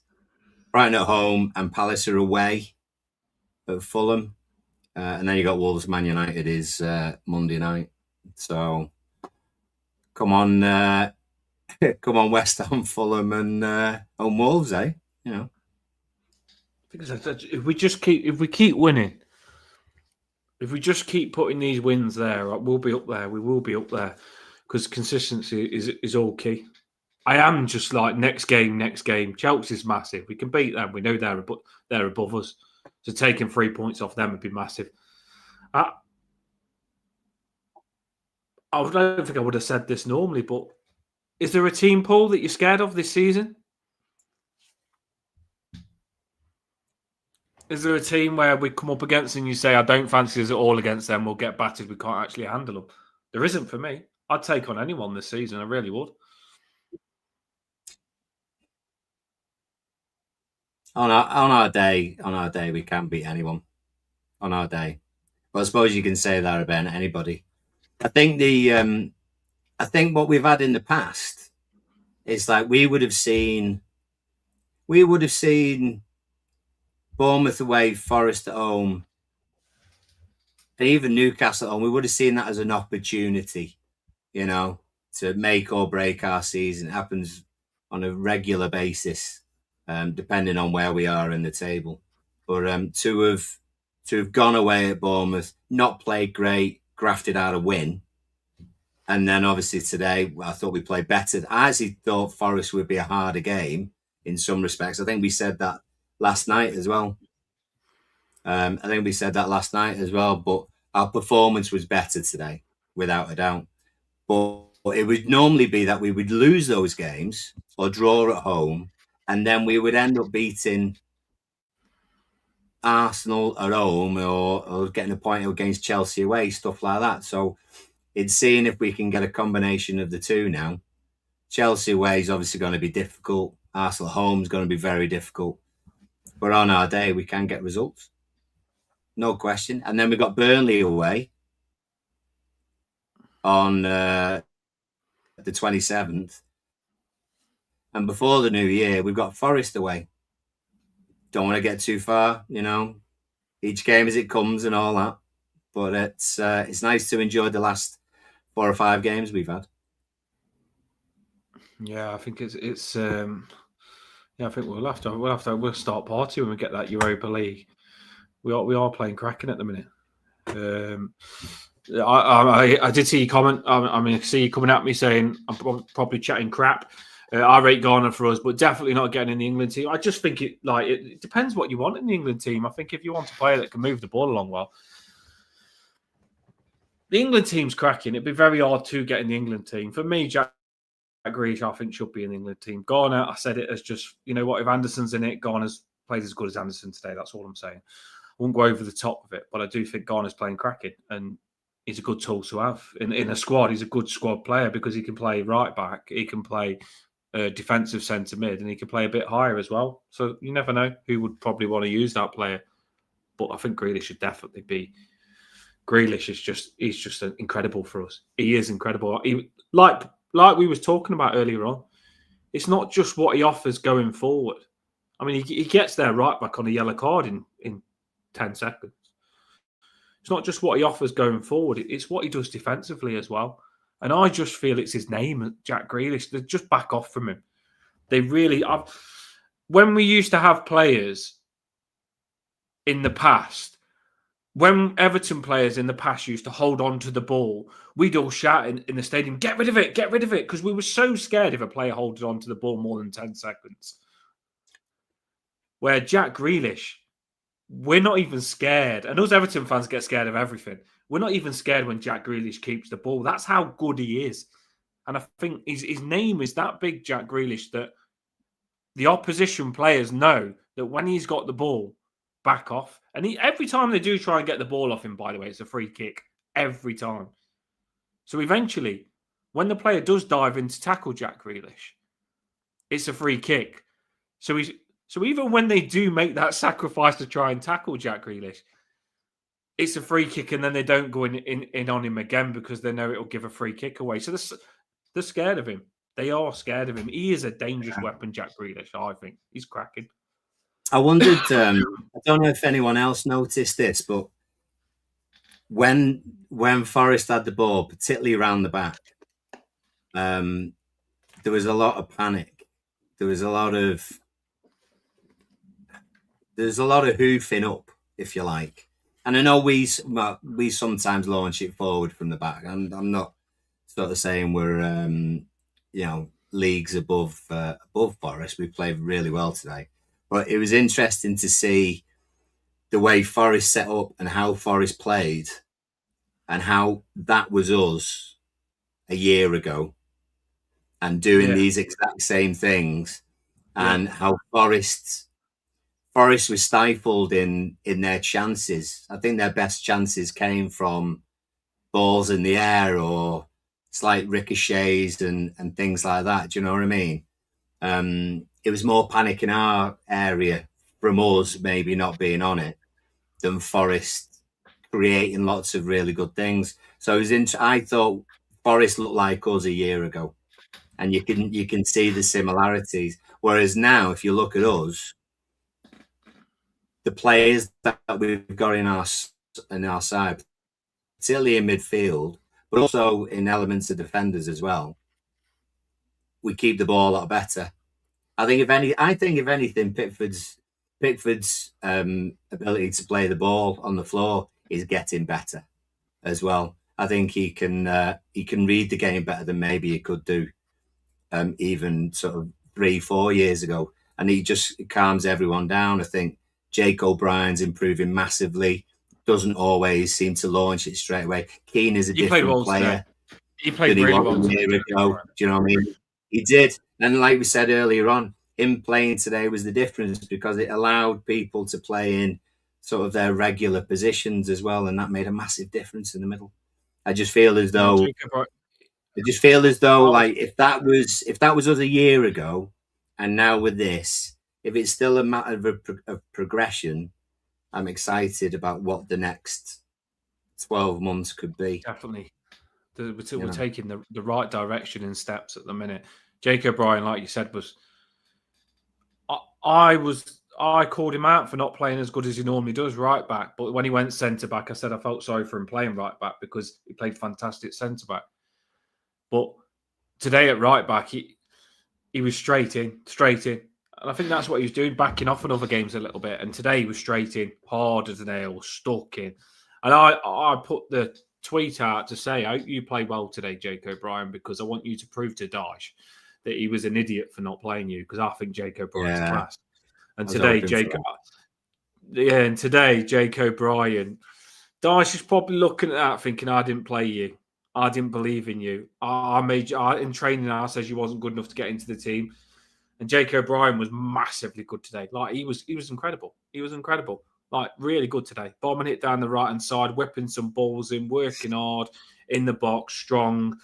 Brighton at home and Palace are away at Fulham. And then you got Wolves. Man United is Monday night. So come on, West Ham, Fulham, and Wolves, eh? If we keep winning, if we just keep putting these wins there, we'll be up there. We will be up there because consistency is all key. I am just like next game. Chelsea's massive. We can beat them. We know they're above us. So taking 3 points off them would be massive. I don't think I would have said this normally, but is there a team, Paul, that you're scared of this season? Is there a team where we come up against and you say, I don't fancy us at all against them, we'll get battered, we can't actually handle them? There isn't for me. I'd take on anyone this season, I really would. on our day, we can't beat anyone on our day. But I suppose you can say that about anybody. I think I think what we've had in the past is like we would have seen Bournemouth away, Forest at home, and even Newcastle at home. We would have seen that as an opportunity, you know, to make or break our season. It happens on a regular basis, depending on where we are in the table. But to have gone away at Bournemouth, not played great, grafted out a win, and then obviously today I thought we played better. I actually thought Forest would be a harder game in some respects. I think we said that last night as well. But our performance was better today, without a doubt. But it would normally be that we would lose those games or draw at home, and then we would end up beating Arsenal at home or getting a point against Chelsea away, stuff like that. So it's seeing if we can get a combination of the two now. Chelsea away is obviously going to be difficult. Arsenal home is going to be very difficult. But on our day, we can get results. No question. And then we got Burnley away on the 27th. And before the new year, we've got Forest away. Don't want to get too far, you know. Each game as it comes and all that. But it's nice to enjoy the last 4 or 5 games we've had. Yeah, I think it's yeah, I think we'll start party when we get that Europa League. We are playing cracking at the minute. I did see you comment. I mean, I see you coming at me saying I'm probably chatting crap. I rate Ghana for us, but definitely not getting in the England team. I just think it depends what you want in the England team. I think if you want a player that can move the ball along well, the England team's cracking. It'd be very hard to get in the England team. For me, Jack Grealish, I think, should be in the England team. Ghana, I said it as just, you know what, if Anderson's in it, Ghana's played as good as Anderson today. That's all I'm saying. I won't go over the top of it, but I do think Ghana's playing cracking, and he's a good tool to have in a squad. He's a good squad player because he can play right back, he can play defensive centre mid, and he can play a bit higher as well. So you never know who would probably want to use that player. But I think Grealish should definitely be. Grealish he's just incredible for us. He is incredible. Like we was talking about earlier on, it's not just what he offers going forward. I mean, he gets there right back on a yellow card in 10 seconds. It's not just what he offers going forward, it's what he does defensively as well. And I just feel it's his name, Jack Grealish. They just back off from him. They really... when we used to have players in the past, when Everton players in the past used to hold on to the ball, we'd all shout in the stadium, get rid of it, because we were so scared if a player holds on to the ball more than 10 seconds. Where Jack Grealish, we're not even scared. And those Everton fans get scared of everything. We're not even scared when Jack Grealish keeps the ball. That's how good he is. And I think his name is that big, Jack Grealish, that the opposition players know that when he's got the ball, back off. And every time they do try and get the ball off him, by the way, it's a free kick. Every time. So eventually, when the player does dive in to tackle Jack Grealish, it's a free kick. So even when they do make that sacrifice to try and tackle Jack Grealish, it's a free kick, and then they don't go in on him again because they know it'll give a free kick away. So they're scared of him. They are scared of him. He is a dangerous weapon, Jack Grealish, I think. He's cracking. I wondered, I don't know if anyone else noticed this, but when Forest had the ball, particularly around the back, there was a lot of panic. There's a lot of hoofing up, if you like. And I know we sometimes launch it forward from the back. I'm not sort of saying we're leagues above Forest. We played really well today, but it was interesting to see the way Forest set up and how Forest played, and how that was us a year ago, and doing these exact same things, and how Forest was stifled in their chances. I think their best chances came from balls in the air or slight ricochets and things like that. Do you know what I mean? It was more panic in our area from us maybe not being on it than Forest creating lots of really good things. So it was I thought Forest looked like us a year ago, and you can see the similarities. Whereas now, if you look at us, the players that we've got in our side, particularly in midfield, but also in elements of defenders as well, we keep the ball a lot better. I think if anything, Pickford's ability to play the ball on the floor is getting better as well. I think he can read the game better than maybe he could do even sort of 3-4 years ago, and he just calms everyone down. I think Jake O'Brien's improving massively. Doesn't always seem to launch it straight away. Keane is a He played different well today. player He played than he really was well a today. year ago. Do you know what I mean? He did. And like we said earlier on, him playing today was the difference because it allowed people to play in sort of their regular positions as well, and that made a massive difference in the middle. I just feel as though like if that was us a year ago, and now with this, if it's still a matter of progression, I'm excited about what the next 12 months could be. Definitely. We're taking the right direction in steps at the minute. Jake O'Brien, like you said, I called him out for not playing as good as he normally does right back. But when he went centre back, I said I felt sorry for him playing right back because he played fantastic centre back. But today at right back, he was straight in. And I think that's what he was doing, backing off in other games a little bit. And today he was straight in, hard as a nail, stuck in. And I put the tweet out to say, I hope you play well today, Jake O'Brien, because I want you to prove to Daesh that he was an idiot for not playing you, because I think Jake O'Brien's class. And today, Jake O'Brien, Daesh is probably looking at that thinking, I didn't play you. I didn't believe in you. I made you in training. I said you wasn't good enough to get into the team. And Jake O'Brien was massively good today. Like he was incredible. He was incredible. Like really good today. Bombing it down the right hand side, whipping some balls in, working hard in the box, strong.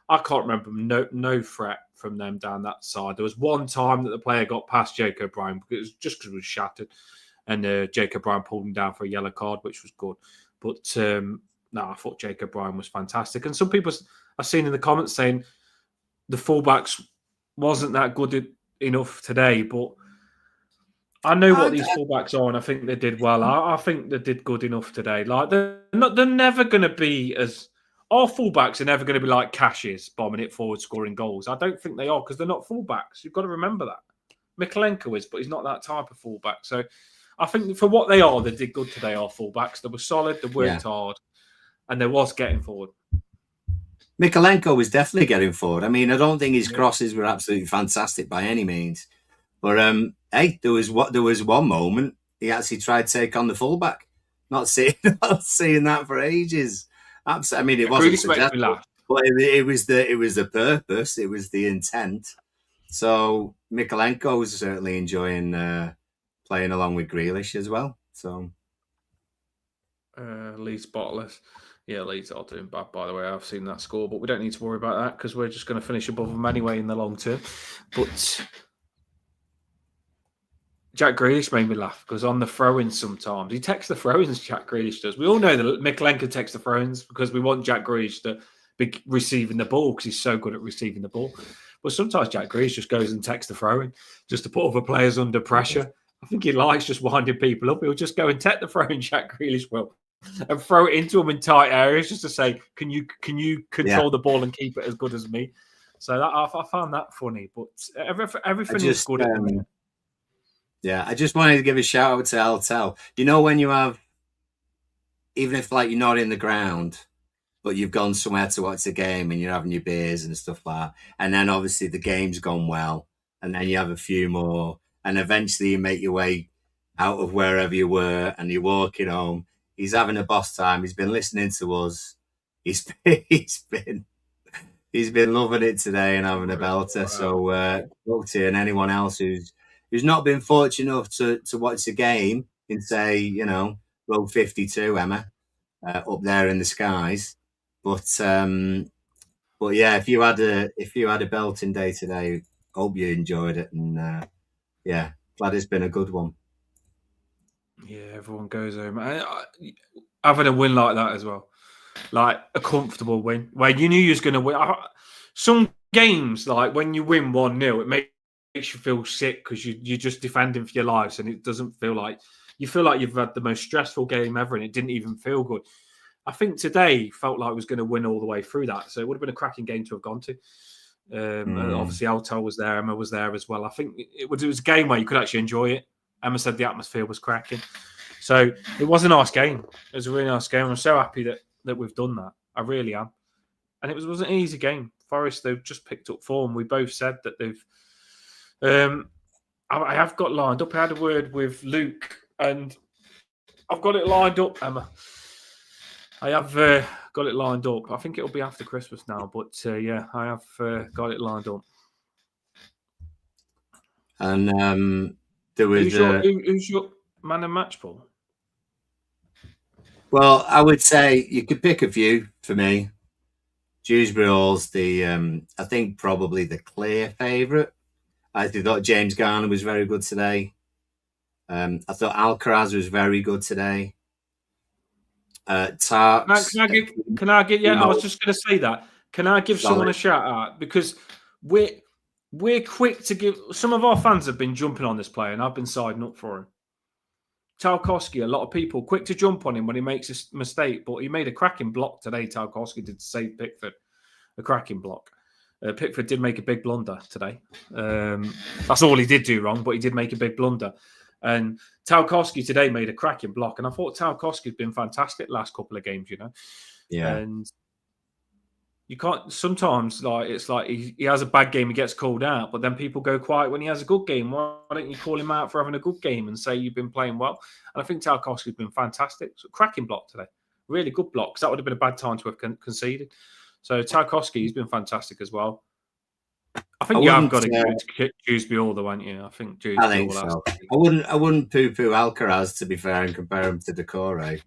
I can't remember no threat from them down that side. There was one time that the player got past Jake O'Brien because it was shattered, and Jake O'Brien pulled him down for a yellow card, which was good. But no, I thought Jake O'Brien was fantastic. And some people I've seen in the comments saying the fullbacks wasn't that good enough today, but I know what these fullbacks are, and I think they did well. I think they did good enough today. Like they're never going to be as our fullbacks are never going to be like Cashes bombing it forward, scoring goals. I don't think they are because they're not fullbacks. You've got to remember that. Mikalenko is, but he's not that type of fullback. So I think for what they are, they did good today. Our fullbacks, they were solid, they worked hard, and they was getting forward. Mikalenko was definitely getting forward. I mean, I don't think his crosses were absolutely fantastic by any means, but hey, there was one moment he actually tried to take on the fullback. Not seeing that for ages. I mean, it wasn't successful, but it was the purpose, it was the intent. So Mikalenko was certainly enjoying playing along with Grealish as well. So Leeds bottless. Yeah, Leeds are doing bad, by the way. I've seen that score, but we don't need to worry about that because we're just going to finish above them anyway in the long term. But Jack Grealish made me laugh because on the throw-ins sometimes, he takes the throw-ins, Jack Grealish does. We all know that Mikalenko takes the throw-ins because we want Jack Grealish to be receiving the ball because he's so good at receiving the ball. But sometimes Jack Grealish just goes and takes the throw-in just to put other players under pressure. I think he likes just winding people up. He'll just go and take the throw-in, Jack Grealish will, and throw it into them in tight areas just to say, can you control the ball and keep it as good as me? So that I found that funny. But everything is good at the minute. Yeah, I just wanted to give a shout out to Altel. You know when you have, even if like you're not in the ground, but you've gone somewhere to watch the game and you're having your beers and stuff like that, and then obviously the game's gone well, and then you have a few more, and eventually you make your way out of wherever you were and you're walking home. He's having a boss time. He's been listening to us. He's been loving it today and having a belter. So talk to you and anyone else who's not been fortunate enough to watch the game in, say, row 52, Emma, up there in the skies. But yeah, if you had a belting day today, hope you enjoyed it, and yeah, glad it's been a good one. Yeah, everyone goes home. Having a win like that as well, like a comfortable win where you knew you was going to win. Some games, like when you win 1-0, it makes you feel sick because you're just defending for your lives, and it doesn't feel like you feel like you've had the most stressful game ever, and it didn't even feel good. I think today felt like it was going to win all the way through that, so it would have been a cracking game to have gone to. Obviously, Alto was there, Emma was there as well. I think it was a game where you could actually enjoy it. Emma said the atmosphere was cracking, so it was a nice game. It was a really nice game. I'm so happy that we've done that. I really am. And it was an easy game. Forest, they've just picked up form. We both said that they've. I have got lined up. I had a word with Luke, and I've got it lined up, Emma. I have got it lined up. I think it'll be after Christmas now, but yeah, I have got it lined up. And there was who's your man and match, Paul? Well, I would say you could pick a few for me. Dewsbury Hall's I think probably the clear favourite. I thought James Garner was very good today. I thought Alcaraz was very good today. Tarks. Can I get? Yeah, I was just going to say that. Can I give someone a shout out because we're quick to give. Some of our fans have been jumping on this player, and I've been siding up for him. Tarkowski, a lot of people quick to jump on him when he makes a mistake, but he made a cracking block today. Tarkowski did save Pickford, a cracking block. Pickford did make a big blunder today. That's all he did do wrong, but he did make a big blunder. And Tarkowski today made a cracking block, and I thought Tarkowski's been fantastic the last couple of games, you know. Yeah. And you can't sometimes it's like he has a bad game, he gets called out, but then people go quiet when he has a good game. Why don't you call him out for having a good game and say you've been playing well? And I think Tarkowski's been fantastic. So cracking block today, really good block. Because that would have been a bad time to have conceded. So Tarkowski, he's been fantastic as well. I think you have got to give Dewsbury all the one, you. I think Dewsbury. I think so. I wouldn't poo-poo Alcaraz, to be fair, and compare him to Decore. Alcaraz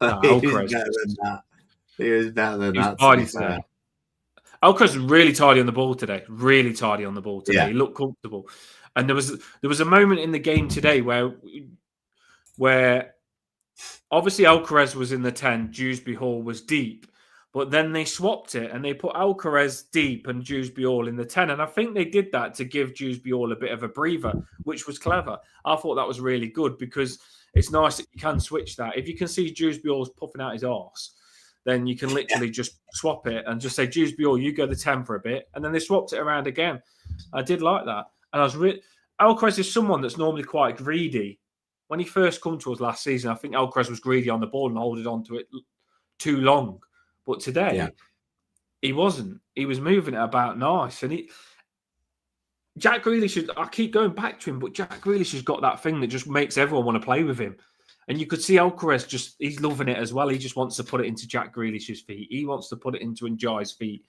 better than that. He was better than that. Alcaraz was really tidy on the ball today. Really tidy on the ball today. Yeah. He looked comfortable. And there was a moment in the game today where obviously Alcaraz was in the 10, Dewsbury Hall was deep. But then they swapped it and they put Alcaraz deep and Dewsbury Hall in the 10. And I think they did that to give Dewsbury Hall a bit of a breather, which was clever. I thought that was really good because it's nice that you can switch that. If you can see Dewsbury Hall's puffing out his arse, then you can literally just swap it and just say, Dewsbury Hall, you go the 10 for a bit. And then they swapped it around again. I did like that. And I was Alcaraz is someone that's normally quite greedy. When he first come to us last season, I think Alcaraz was greedy on the ball and holding on to it too long. But today, he wasn't. He was moving it about nice. And Jack Grealish, I keep going back to him, but Jack Grealish has got that thing that just makes everyone want to play with him. And you could see Alcaraz he's loving it as well. He just wants to put it into Jack Grealish's feet. He wants to put it into Njai's feet.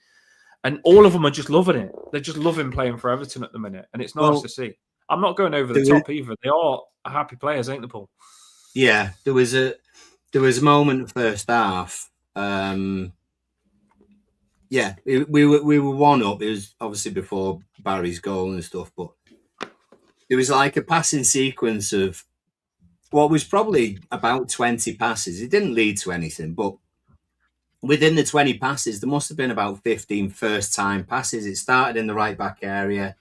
And all of them are just loving it. They're just loving playing for Everton at the minute. And it's nice to see. I'm not going over the top either. They are happy players, ain't they, Paul? Yeah, there was a moment in the first half. We were 1-up. It was obviously before Barry's goal and stuff, but it was like a passing sequence of what was probably about 20 passes. It didn't lead to anything, but within the 20 passes, there must have been about 15 first-time passes. It started in the right-back area.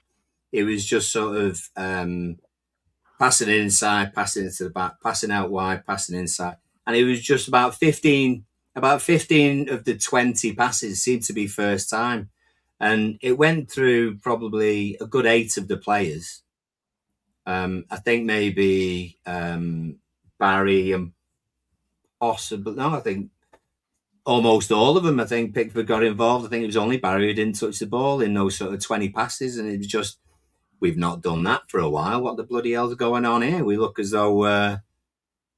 It was just sort of passing inside, passing into the back, passing out wide, passing inside. And it was just about 15 of the 20 passes seemed to be first time. And it went through probably a good 8 of the players. I think maybe Barry and possibly, no, I think almost all of them. I think Pickford got involved. I think it was only Barry who didn't touch the ball in those sort of 20 passes. And it was just, we've not done that for a while. What the bloody hell's going on here? We look as though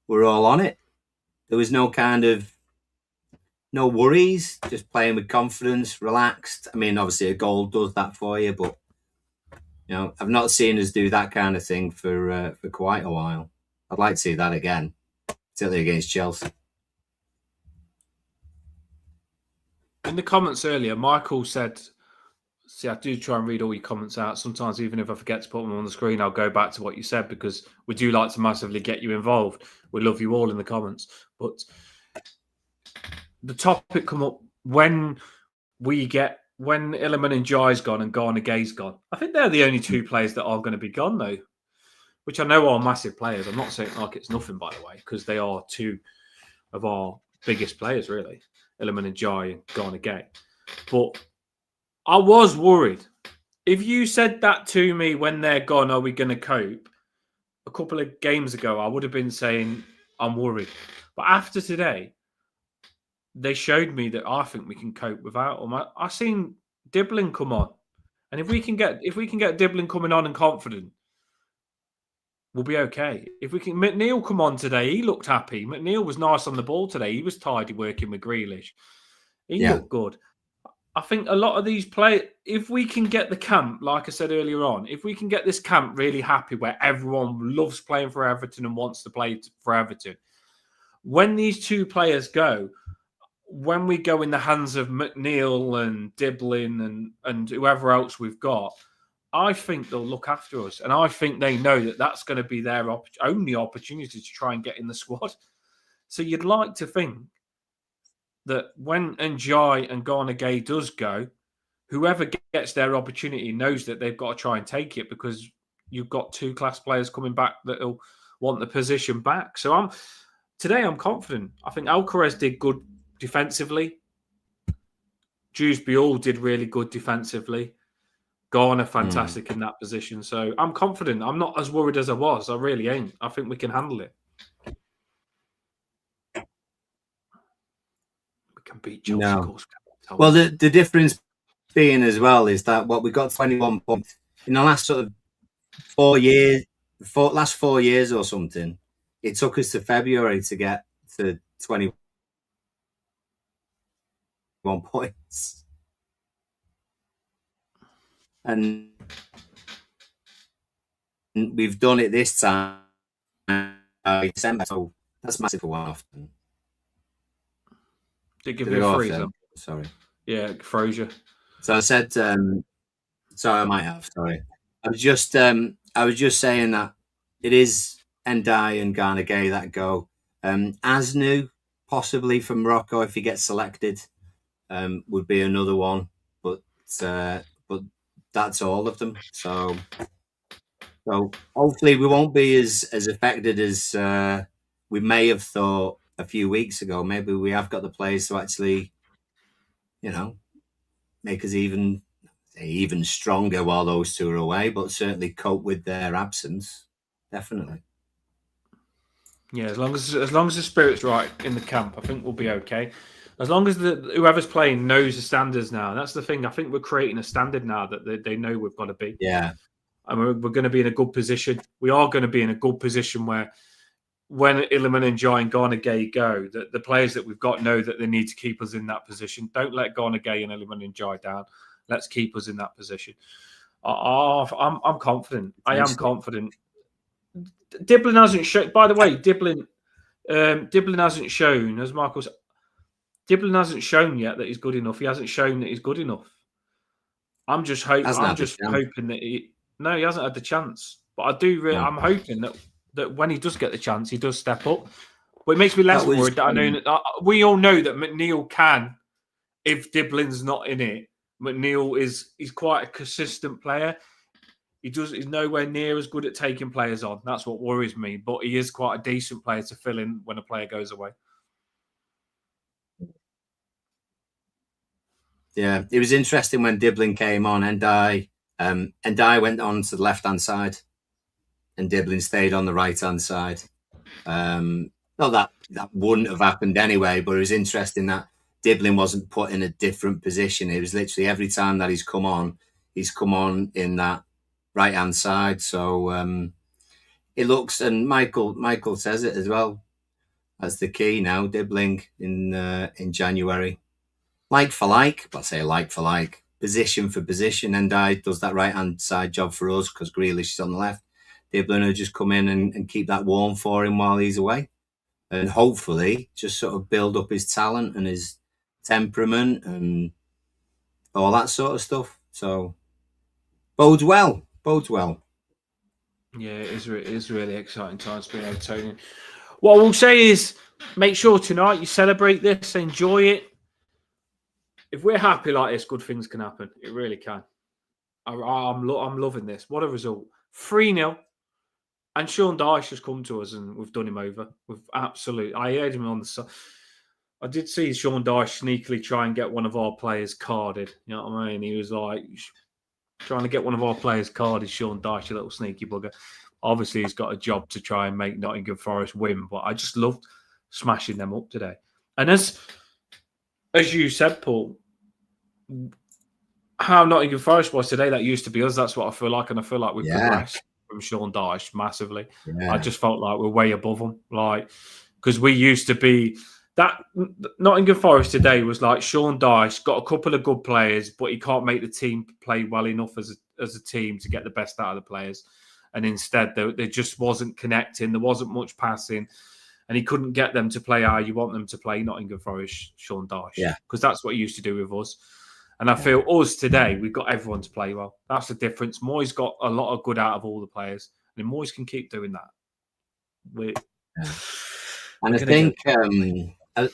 we're all on it. There was no worries, just playing with confidence, relaxed. I mean, obviously a goal does that for you, but you know, I've not seen us do that kind of thing for quite a while. I'd like to see that again, particularly against Chelsea. In the comments earlier, Michael said See, I do try and read all your comments out. Sometimes, even if I forget to put them on the screen, I'll go back to what you said because we do like to massively get you involved. We love you all in the comments. But the topic come up when Illiman and Jai's gone and Garner Gay's gone. I think they're the only two players that are going to be gone, though, which I know are massive players. I'm not saying like it's nothing, by the way, because they are two of our biggest players, really, Illiman and Jai and Garner Gay. But I was worried. If you said that to me when they're gone, are we going to cope? A couple of games ago, I would have been saying I'm worried. But after today, they showed me that I think we can cope without them. I seen Dibbling come on, and if we can get Dibbling coming on and confident, we'll be okay. If we can, McNeil come on today, he looked happy. McNeil was nice on the ball today. He was tidy working with Grealish. He looked good. I think a lot of these players, if we can get the camp, like I said earlier on, if we can get this camp really happy where everyone loves playing for Everton and wants to play for Everton, when these two players go, when we go in the hands of McNeil and Diblin and whoever else we've got, I think they'll look after us. And I think they know that that's going to be their only opportunity to try and get in the squad. So you'd like to think that when Njai and Garner Gay does go, whoever gets their opportunity knows that they've got to try and take it because you've got two class players coming back that'll want the position back. So I'm confident. I think Alcaraz did good defensively. Dewsbury all did really good defensively. Garner fantastic in that position. So I'm confident. I'm not as worried as I was. I really ain't. I think we can handle it. Can beat Chelsea. No. Well, the difference being as well is that we got 21 points in the last sort of 4 years, last 4 years or something. It took us to February to get to 21 points, and we've done it this time. December, so that's massive for one often. Did give you a freeze? Sorry. Yeah, froze you. So I said, sorry, I might have. Sorry, I was just saying that it is Ndai and Garner Gay that go. Asnu, possibly from Morocco, if he gets selected, would be another one. But that's all of them. So hopefully we won't be as affected as we may have thought a few weeks ago. Maybe we have got the players to actually, make us even stronger while those two are away, but certainly cope with their absence. Definitely. Yeah, as long as the spirit's right in the camp, I think we'll be okay. As long as whoever's playing knows the standards now. And that's the thing. I think we're creating a standard now that they know we've got to be. Yeah. And we're going to be in a good position. We are going to be in a good position where when Illiman and Jai and Garner Gay go, the players that we've got know that they need to keep us in that position. Don't let Garner Gay and Illiman and Jai down. Let's keep us in that position. I'm confident. I am confident. Diblin hasn't shown. By the way, Diblin hasn't shown, as Michael said, Diblin hasn't shown yet that he's good enough. He hasn't shown that he's good enough. I'm just hoping that he hasn't had the chance. But I do. I'm hoping that when he does get the chance, he does step up. But it makes me less worried that I know that we all know that McNeil can, if Diblin's not in it. McNeil he's quite a consistent player. He's nowhere near as good at taking players on. That's what worries me. But he is quite a decent player to fill in when a player goes away. Yeah, it was interesting when Diblin came on, and I went on to the left-hand side, and Diblin stayed on the right-hand side. Not that wouldn't have happened anyway, but it was interesting that Diblin wasn't put in a different position. It was literally every time that he's come on in that right-hand side. So it looks, and Michael says it as well. That's the key now. Dibbling in January, like for like, position for position. And I does that right-hand side job for us because Grealish is on the left. Diblin will just come in and keep that warm for him while he's away, and hopefully just sort of build up his talent and his temperament and all that sort of stuff. So bodes well. Bodes well. Yeah, it is really exciting times being Evertonian. What I will say is, make sure tonight you celebrate this, enjoy it. If we're happy like this, good things can happen. It really can. I'm loving this. What a result. 3-0. And Sean Dyche has come to us and we've done him over. I heard him on the. I did see Sean Dyche sneakily try and get one of our players carded. You know what I mean? He was like trying to get one of our players carded, Sean Dyche, a little sneaky bugger. Obviously, he's got a job to try and make Nottingham Forest win, but I just loved smashing them up today. And as you said, Paul, how Nottingham Forest was today, that used to be us. That's what I feel like, and I feel like we've progressed from Sean Dyche massively. I just felt like we're way above them, like because we used to be that. Nottingham Forest today was like Sean Dyche got a couple of good players, but he can't make the team play well enough as a team to get the best out of the players, and instead there just wasn't connecting. There wasn't much passing. And he couldn't get them to play how you want them to play, Nottingham Forest, Sean Dyche. Because that's what he used to do with us. And I feel us today, we've got everyone to play well. That's the difference. Moyes got a lot of good out of all the players. And Moyes can keep doing that. And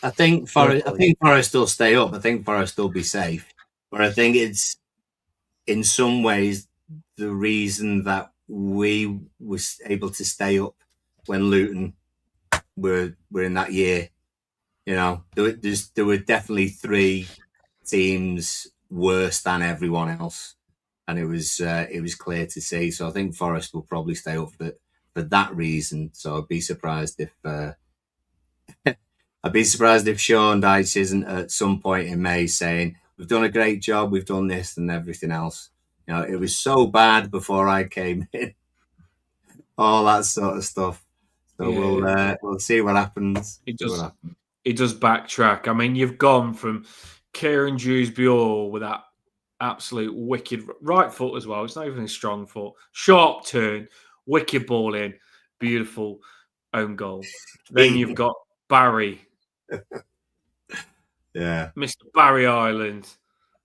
I think Forest will stay up. I think Forest will be safe. But I think it's in some ways the reason that we was able to stay up when Luton were in that year. You know, there were definitely 3 teams worse than everyone else, and it was clear to see. So I think Forest will probably stay up for that reason. So I'd be surprised if Sean Dyche isn't at some point in May saying we've done a great job, we've done this and everything else. You know, it was so bad before I came in, all that sort of stuff. So we'll see what happens. He does backtrack. I mean, you've gone from Kieran Dewsbury with that absolute wicked right foot as well. It's not even a strong foot. Sharp turn, wicked ball in, beautiful own goal. Then you've got Barry. Mr. Barry Ireland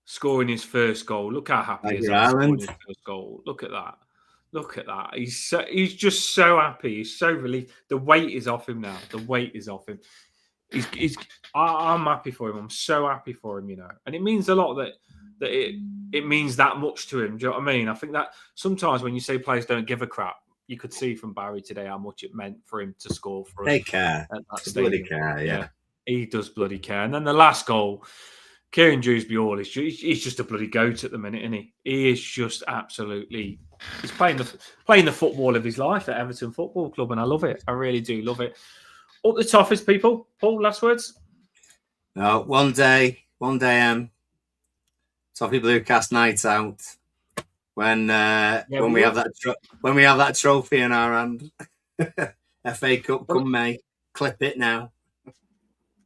scoring his first goal. Look how happy he is scoring his first goal. Look at that. Look at that. He's just so happy. He's so relieved. The weight is off him now. The weight is off him. I'm happy for him. I'm so happy for him, you know. And it means a lot that it means that much to him. Do you know what I mean? I think that sometimes when you say players don't give a crap, you could see from Barry today how much it meant for him to score for us. They care. Bloody care, yeah. He does bloody care. And then the last goal, Kieran Dewsbury, he's just a bloody goat at the minute, isn't he? He is just absolutely. He's playing the football of his life at Everton Football Club, and I love it. I really do love it. Up the toughest, people. Paul, last words. No, one day, Toffee Bluecast night out. When we have that trophy in our hand, FA Cup come May. Clip it now.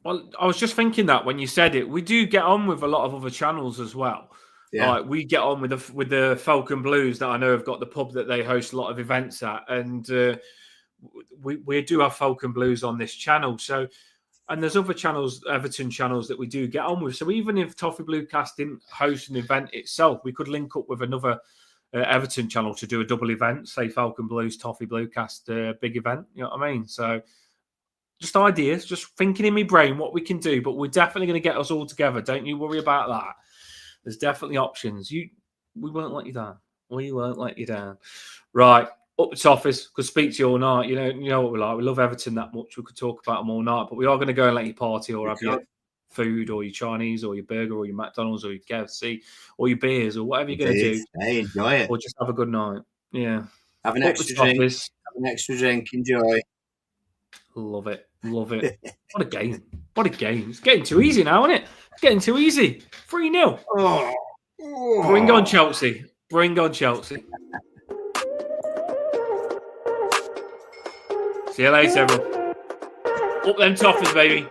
Well, I was just thinking that when you said it, we do get on with a lot of other channels as well. Yeah. Like we get on with the Falcon Blues that I know have got the pub that they host a lot of events at, and we do have Falcon Blues on this channel. So, and there's other channels, Everton channels that we do get on with. So even if Toffee Bluecast didn't host an event itself, we could link up with another Everton channel to do a double event, say Falcon Blues, Toffee Bluecast, big event. You know what I mean? So. Just ideas, just thinking in my brain what we can do, but we're definitely going to get us all together. Don't you worry about that. There's definitely options. We won't let you down. We won't let you down. Right, up the office. Could speak to you all night. You know what we like. We love Everton that much. We could talk about them all night, but we are going to go and let you party or have your food or your Chinese or your burger or your McDonald's or your KFC or your beers or whatever you're going to do. Hey, enjoy it. Or just have a good night. Yeah. Have an extra drink. Have an extra drink. Enjoy. Love it. Love it. What a game. What a game. It's getting too easy now, isn't it? It's getting too easy. 3-0. Bring on Chelsea. Bring on Chelsea. See you later, everyone. Up them toffees, baby.